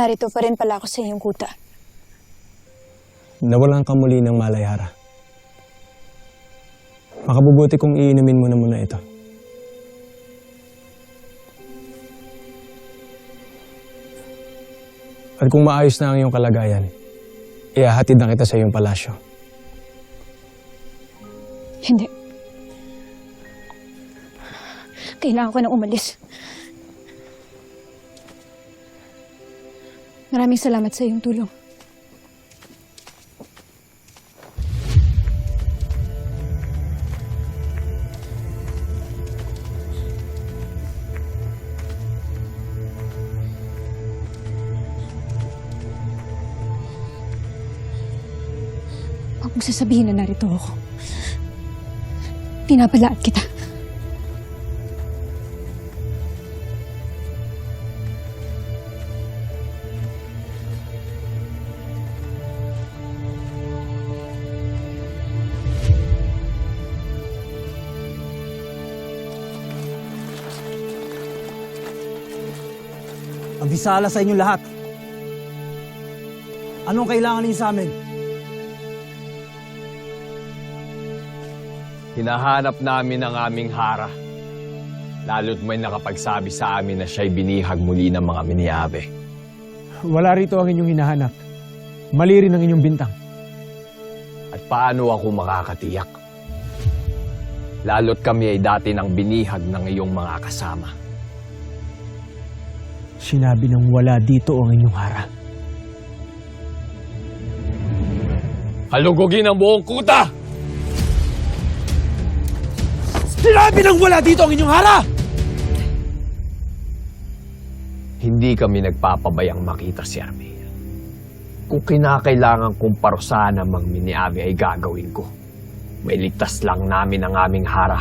narito pa rin pala ako sa iyong kuta. Nawalan ka muli ng malay, Hara. Makabubuti kung iinumin mo na muna ito. At kung maayos na ang iyong kalagayan, ihahatid na kita sa iyong palasyo. Hindi. Kailangan ko na umalis. Maraming salamat sa iyong tulong. Huwag mong sasabihin na narito ako. Pinapalaat kita. Abisala sa inyong lahat. Anong kailangan niyo sa amin? Hinahanap namin ang aming Hara. Lalo't may nakapagsabi sa amin na siya'y binihag muli ng mga Miniabe. Wala rito ang inyong hinahanap. Mali rin ang inyong bintang. At paano ako makakatiyak? Lalo't kami ay dati ng binihag ng iyong mga kasama. Sinabi nang wala dito ang inyong Hara. Halugugin ang buong kuta! Sinabi nang wala dito ang inyong Hara! Hindi kami nagpapabayang makita si Armia. Kung kinakailangan kong parusahan ng mga Miniabe ay gagawin ko. May ligtas lang namin ang aming Hara.